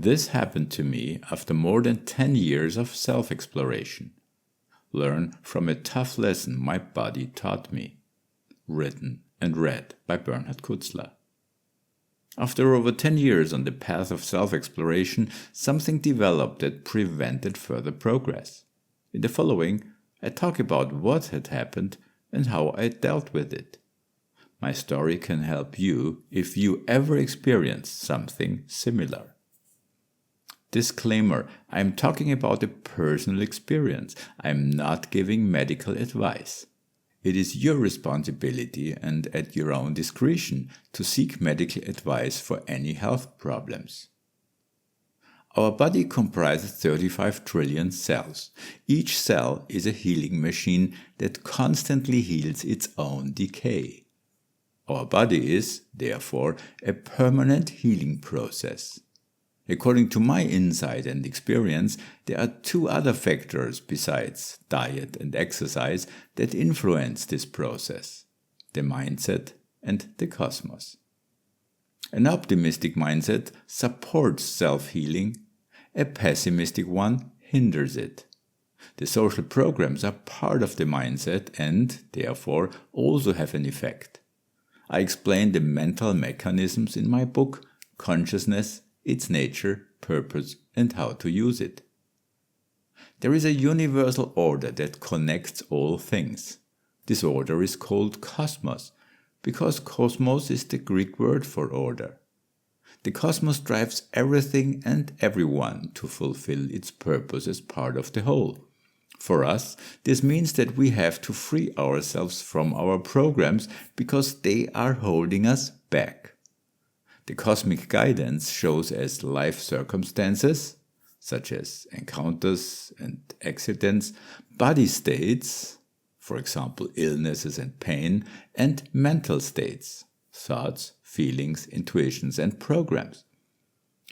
This happened to me after more than 10 years of self-exploration. Learn from a tough lesson my body taught me. Written and read by Bernhard Kutzler. After over 10 years on the path of self-exploration, something developed that prevented further progress. In the following, I talk about what had happened and how I dealt with it. My story can help you if you ever experienced something similar. Disclaimer, I am talking about a personal experience. I am not giving medical advice. It is your responsibility and at your own discretion to seek medical advice for any health problems. Our body comprises 35 trillion cells. Each cell is a healing machine that constantly heals its own decay. Our body is, therefore, a permanent healing process. According to my insight and experience, there are two other factors besides diet and exercise that influence this process: the mindset and the cosmos. An optimistic mindset supports self-healing, a pessimistic one hinders it. The social programs are part of the mindset and, therefore, also have an effect. I explain the mental mechanisms in my book, Consciousness, Its Nature, Purpose, and How to Use It. There is a universal order that connects all things. This order is called cosmos, because cosmos is the Greek word for order. The cosmos drives everything and everyone to fulfill its purpose as part of the whole. For us, this means that we have to free ourselves from our programs because they are holding us back. The cosmic guidance shows as life circumstances, such as encounters and accidents, body states, for example illnesses and pain, and mental states, thoughts, feelings, intuitions, and programs.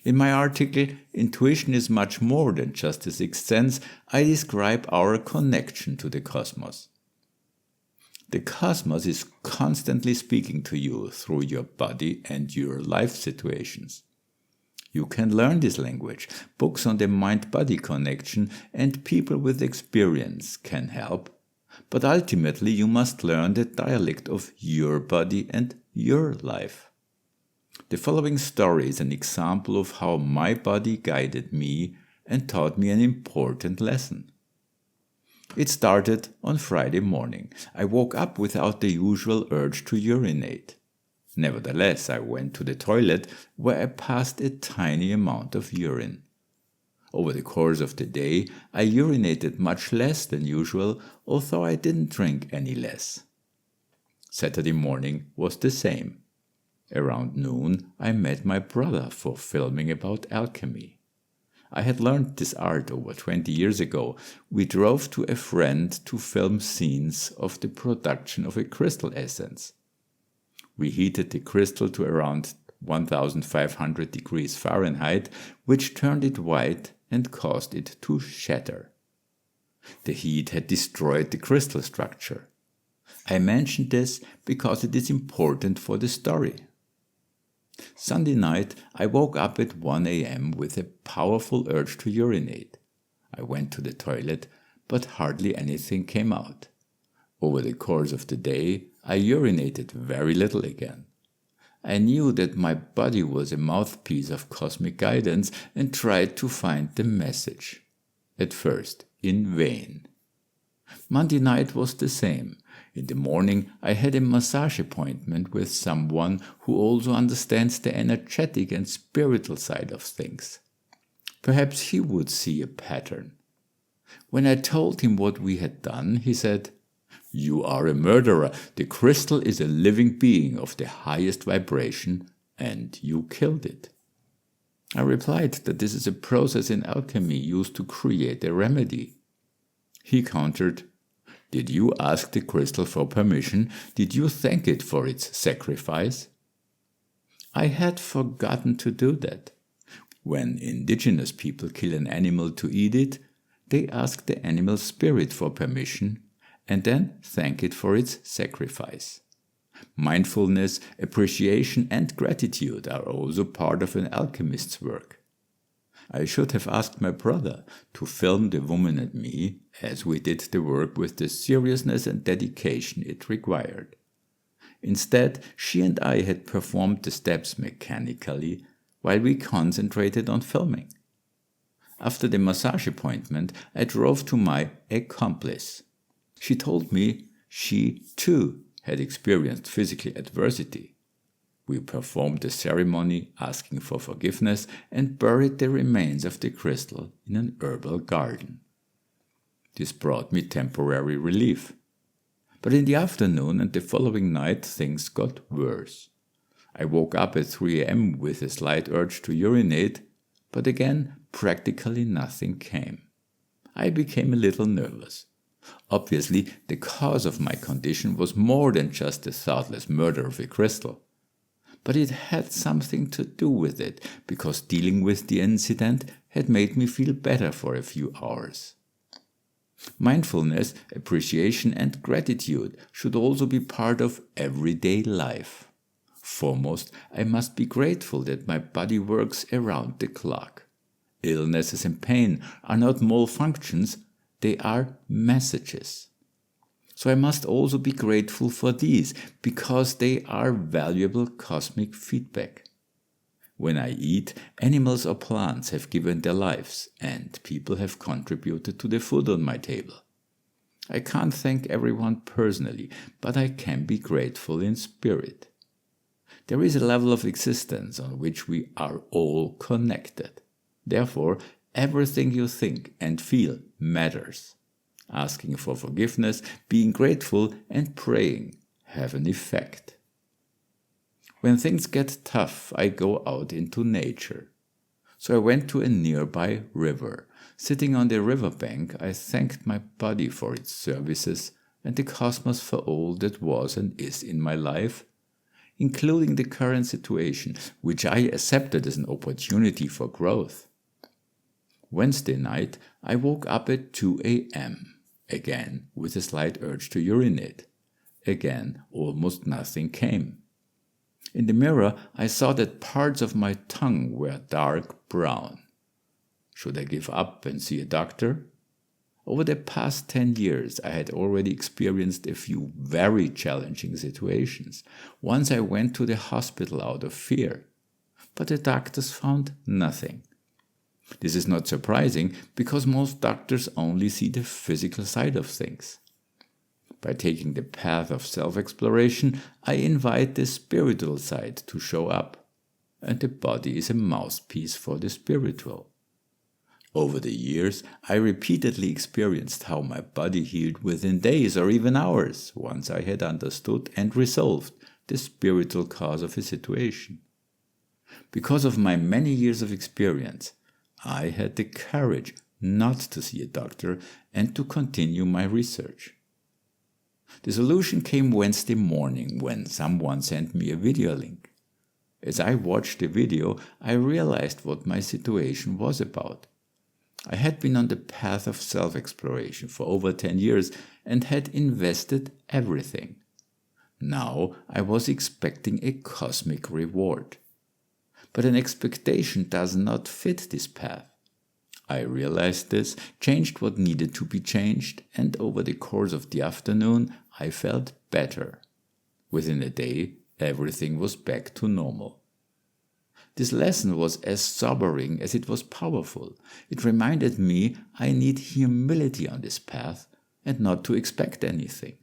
In my article, Intuition is much more than just a sixth sense, I describe our connection to the cosmos. The cosmos is constantly speaking to you through your body and your life situations. You can learn this language. Books on the mind-body connection and people with experience can help, but ultimately you must learn the dialect of your body and your life. The following story is an example of how my body guided me and taught me an important lesson. It started on Friday morning. I woke up without the usual urge to urinate. Nevertheless, I went to the toilet where I passed a tiny amount of urine. Over the course of the day, I urinated much less than usual, although I didn't drink any less. Saturday morning was the same. Around noon, I met my brother for filming about alchemy. I had learned this art over 20 years ago. We drove to a friend to film scenes of the production of a crystal essence. We heated the crystal to around 1500 degrees Fahrenheit, which turned it white and caused it to shatter. The heat had destroyed the crystal structure. I mention this because it is important for the story. Sunday night, I woke up at 1 a.m. with a powerful urge to urinate. I went to the toilet, but hardly anything came out. Over the course of the day, I urinated very little again. I knew that my body was a mouthpiece of cosmic guidance and tried to find the message. At first, in vain. Monday night was the same. In the morning, I had a massage appointment with someone who also understands the energetic and spiritual side of things. Perhaps he would see a pattern. When I told him what we had done, he said, "You are a murderer. The crystal is a living being of the highest vibration, and you killed it." I replied that this is a process in alchemy used to create a remedy. He countered, "Did you ask the crystal for permission? Did you thank it for its sacrifice?" I had forgotten to do that. When indigenous people kill an animal to eat it, they ask the animal spirit for permission and then thank it for its sacrifice. Mindfulness, appreciation, and gratitude are also part of an alchemist's work. I should have asked my brother to film the woman and me as we did the work with the seriousness and dedication it required. Instead, she and I had performed the steps mechanically while we concentrated on filming. After the massage appointment, I drove to my accomplice. She told me she, too, had experienced physical adversity. We performed the ceremony asking for forgiveness and buried the remains of the crystal in an herbal garden. This brought me temporary relief. But in the afternoon and the following night, things got worse. I woke up at 3 a.m. with a slight urge to urinate, but again, practically nothing came. I became a little nervous. Obviously, the cause of my condition was more than just the thoughtless murder of a crystal. But it had something to do with it, because dealing with the incident had made me feel better for a few hours. Mindfulness, appreciation, and gratitude should also be part of everyday life. Foremost, I must be grateful that my body works around the clock. Illnesses and pain are not malfunctions, they are messages. So I must also be grateful for these, because they are valuable cosmic feedback. When I eat, animals or plants have given their lives, and people have contributed to the food on my table. I can't thank everyone personally, but I can be grateful in spirit. There is a level of existence on which we are all connected. Therefore, everything you think and feel matters. Asking for forgiveness, being grateful, and praying have an effect. When things get tough, I go out into nature. So I went to a nearby river. Sitting on the riverbank, I thanked my body for its services and the cosmos for all that was and is in my life, including the current situation, which I accepted as an opportunity for growth. Wednesday night, I woke up at 2 a.m., again with a slight urge to urinate. Again, almost nothing came. In the mirror, I saw that parts of my tongue were dark brown. Should I give up and see a doctor? Over the past 10 years, I had already experienced a few very challenging situations. Once I went to the hospital out of fear, but the doctors found nothing. This is not surprising, because most doctors only see the physical side of things. By taking the path of self-exploration, I invite the spiritual side to show up, and the body is a mouthpiece for the spiritual. Over the years, I repeatedly experienced how my body healed within days or even hours, once I had understood and resolved the spiritual cause of a situation. Because of my many years of experience, I had the courage not to see a doctor and to continue my research. The solution came Wednesday morning when someone sent me a video link. As I watched the video, I realized what my situation was about. I had been on the path of self-exploration for over 10 years and had invested everything. Now I was expecting a cosmic reward. But an expectation does not fit this path. I realized this, changed what needed to be changed, and over the course of the afternoon, I felt better. Within a day, everything was back to normal. This lesson was as sobering as it was powerful. It reminded me I need humility on this path and not to expect anything.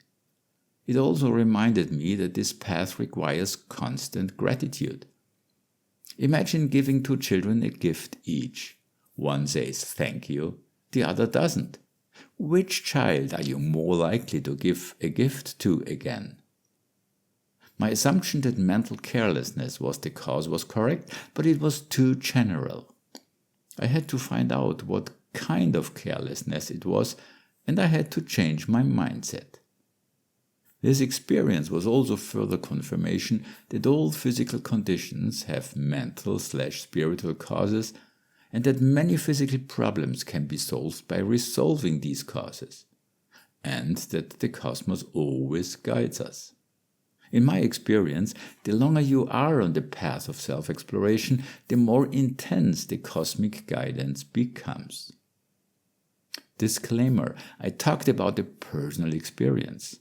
It also reminded me that this path requires constant gratitude. Imagine giving 2 children a gift each. One says thank you, the other doesn't. Which child are you more likely to give a gift to again? My assumption that mental carelessness was the cause was correct, but it was too general. I had to find out what kind of carelessness it was, and I had to change my mindset. This experience was also further confirmation that all physical conditions have mental/spiritual causes, and that many physical problems can be solved by resolving these causes, and that the cosmos always guides us. In my experience, the longer you are on the path of self-exploration, the more intense the cosmic guidance becomes. Disclaimer: I talked about the personal experience.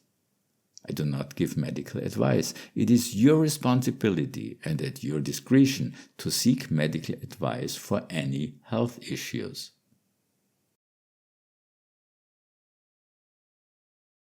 I do not give medical advice. It is your responsibility and at your discretion to seek medical advice for any health issues.